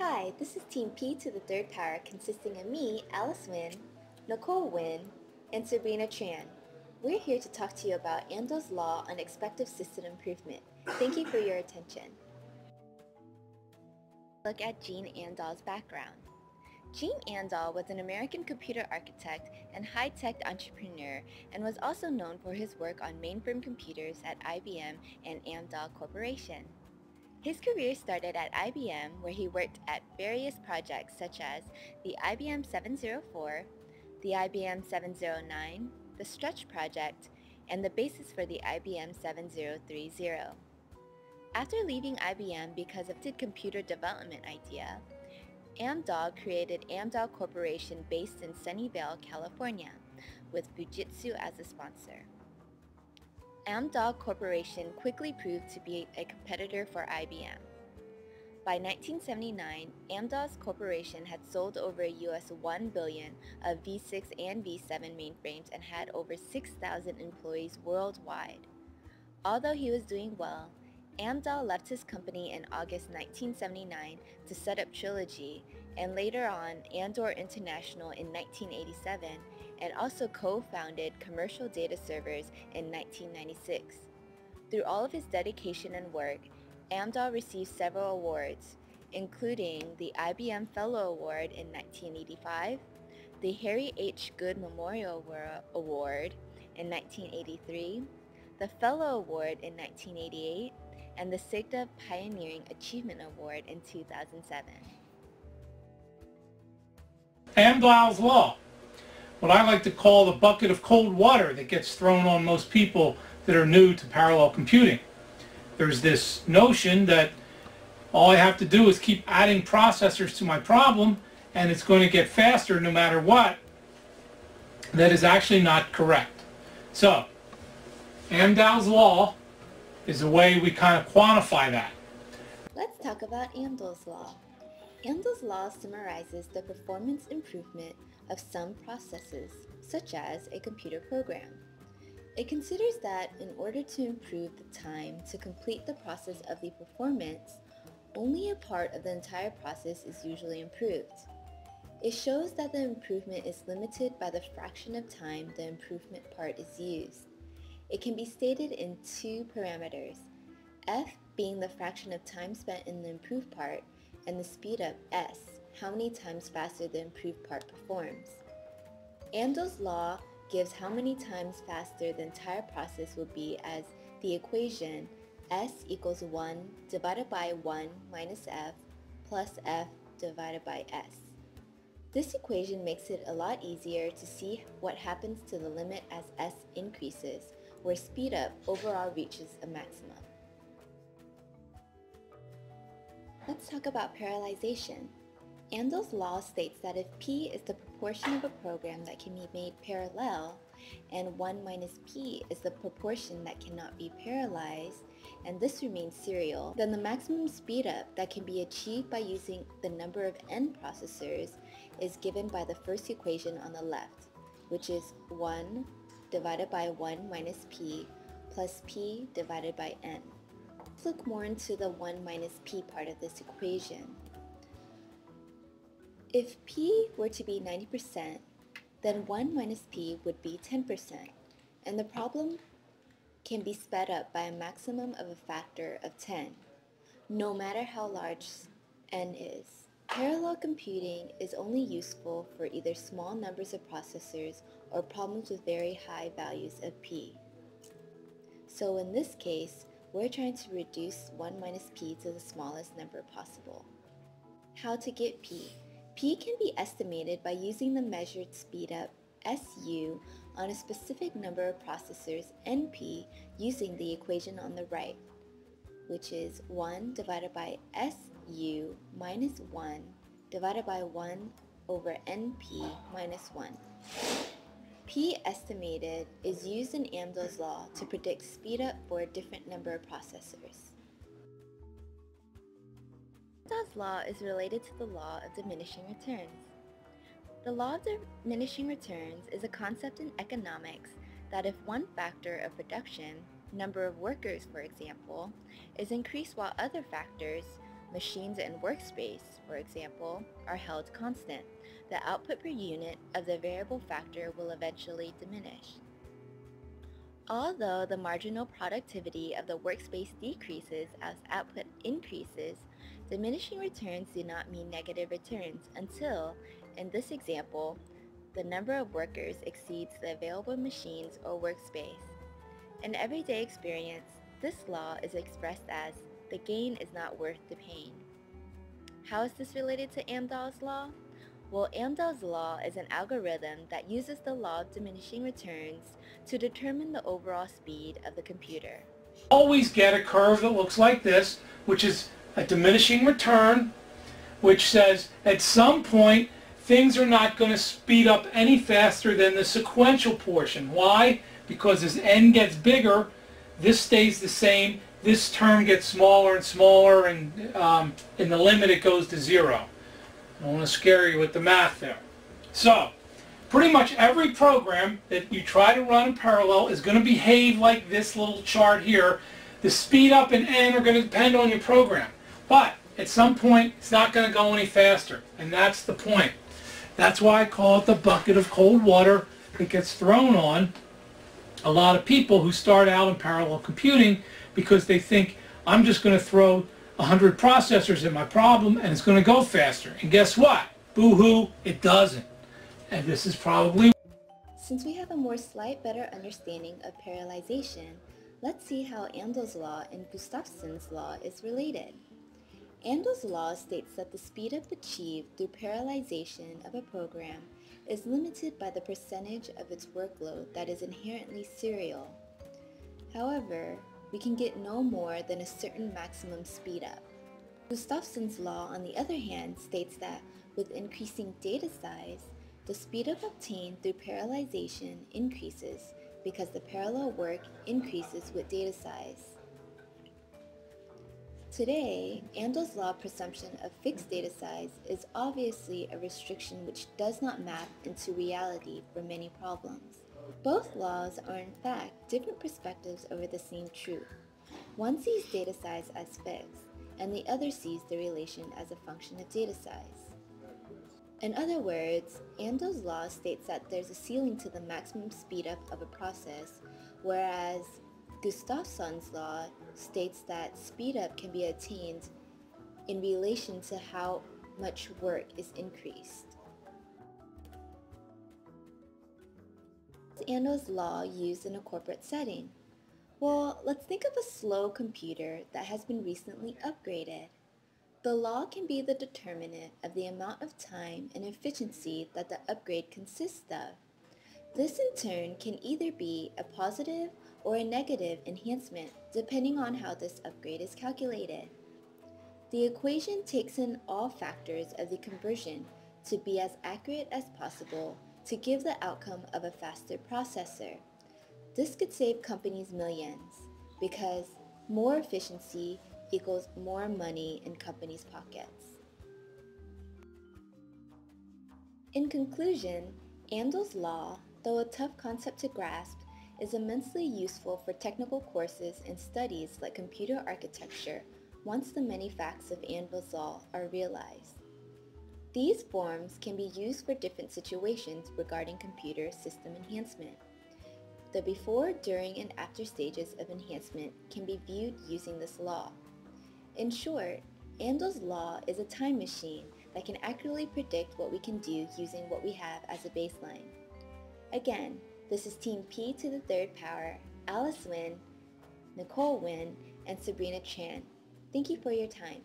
Hi, this is Team P to the third power consisting of me, Alice Wynn, Nicole Wynn, and Sabrina Tran. We're here to talk to you about Amdahl's law on expected system improvement. Thank you for your attention. Look at Gene Amdahl's background. Gene Amdahl was an American computer architect and high-tech entrepreneur and was also known for his work on mainframe computers at IBM and Amdahl Corporation. His career started at IBM, where he worked at various projects such as the IBM 704, the IBM 709, the Stretch project, and the basis for the IBM 7030. After leaving IBM because of the computer development idea, Amdahl created Amdahl Corporation based in Sunnyvale, California, with Fujitsu as a sponsor. Amdahl Corporation quickly proved to be a competitor for IBM. By 1979, Amdahl's corporation had sold over US $1 billion of V6 and V7 mainframes and had over 6,000 employees worldwide. Although he was doing well, Amdahl left his company in August 1979 to set up Trilogy, and later on Andor International in 1987, and also co-founded Commercial Data Servers in 1996. Through all of his dedication and work, Amdahl received several awards, including the IBM Fellow Award in 1985, the Harry H. Good Memorial Award in 1983, the Fellow Award in 1988, and the SIGDA Pioneering Achievement Award in 2007. Amdahl's law, what I like to call the bucket of cold water that gets thrown on most people that are new to parallel computing. There's this notion that all I have to do is keep adding processors to my problem and it's going to get faster no matter what. That is actually not correct. So, Amdahl's law is a way we kind of quantify that. Let's talk about Amdahl's law. Amdahl's law summarizes the performance improvement of some processes, such as a computer program. It considers that in order to improve the time to complete the process of the performance, only a part of the entire process is usually improved. It shows that the improvement is limited by the fraction of time the improvement part is used. It can be stated in two parameters, f being the fraction of time spent in the improved part, and the speed up s, how many times faster the improved part performs. Amdahl's law gives how many times faster the entire process will be as the equation s equals 1 divided by 1 minus f plus f divided by s. This equation makes it a lot easier to see what happens to the limit as s increases, where speed up overall reaches a maximum. Let's talk about parallelization. Amdahl's law states that if P is the proportion of a program that can be made parallel, and 1 minus P is the proportion that cannot be parallelized, and this remains serial, then the maximum speedup that can be achieved by using the number of n processors is given by the first equation on the left, which is 1 divided by 1 minus P plus P divided by n. Let's look more into the 1 minus P part of this equation. If P were to be 90%, then 1 minus P would be 10%, and the problem can be sped up by a maximum of a factor of 10, no matter how large n is. Parallel computing is only useful for either small numbers of processors or problems with very high values of P. So in this case, we're trying to reduce 1 minus P to the smallest number possible. How to get P? P can be estimated by using the measured speedup SU on a specific number of processors NP using the equation on the right, which is 1 divided by SU minus 1 divided by 1 over NP minus 1. P estimated is used in Amdahl's law to predict speedup for a different number of processors. Amdahl's law is related to the law of diminishing returns. The law of diminishing returns is a concept in economics that if one factor of production, number of workers for example, is increased while other factors, machines and workspace, for example, are held constant, the output per unit of the variable factor will eventually diminish. Although the marginal productivity of the workspace decreases as output increases, diminishing returns do not mean negative returns until, in this example, the number of workers exceeds the available machines or workspace. In everyday experience, this law is expressed as the gain is not worth the pain. How is this related to Amdahl's law? Well, Amdahl's law is an algorithm that uses the law of diminishing returns to determine the overall speed of the computer. Always get a curve that looks like this, which is a diminishing return, which says at some point things are not going to speed up any faster than the sequential portion. Why? Because as n gets bigger, this stays the same, this term gets smaller and smaller, and in the limit it goes to 0. I don't want to scare you with the math there. So, pretty much every program that you try to run in parallel is going to behave like this little chart here. The speed up and n are going to depend on your program. But at some point, it's not going to go any faster. And that's the point. That's why I call it the bucket of cold water that gets thrown on a lot of people who start out in parallel computing because they think, I'm just going to throw 100 processors at my problem and it's going to go faster. And guess what? Boo-hoo, it doesn't. And this is probably... Since we have a slight better understanding of parallelization, let's see how Amdahl's law and Gustafson's law is related. Amdahl's law states that the speed up achieved through parallelization of a program is limited by the percentage of its workload that is inherently serial. However, we can get no more than a certain maximum speed up. Gustafson's law, on the other hand, states that with increasing data size, the speed up obtained through parallelization increases because the parallel work increases with data size. Today, Amdahl's law presumption of fixed data size is obviously a restriction which does not map into reality for many problems. Both laws are in fact different perspectives over the same truth. One sees data size as fixed, and the other sees the relation as a function of data size. In other words, Amdahl's law states that there's a ceiling to the maximum speedup of a process, whereas Gustafson's law states that speedup can be attained in relation to how much work is increased. Is Amdahl's law used in a corporate setting? Well, let's think of a slow computer that has been recently upgraded. The law can be the determinant of the amount of time and efficiency that the upgrade consists of. This in turn can either be a positive or a negative enhancement depending on how this upgrade is calculated. The equation takes in all factors of the conversion to be as accurate as possible to give the outcome of a faster processor. This could save companies millions because more efficiency equals more money in companies' pockets. In conclusion, Amdahl's law, though a tough concept to grasp, is immensely useful for technical courses and studies like computer architecture once the many facts of Amdahl's law are realized. These forms can be used for different situations regarding computer system enhancement. The before, during, and after stages of enhancement can be viewed using this law. In short, Amdahl's law is a time machine that can accurately predict what we can do using what we have as a baseline. Again, this is Team P to the third power, Alice Nguyen, Nicole Nguyen, and Sabrina Chan. Thank you for your time.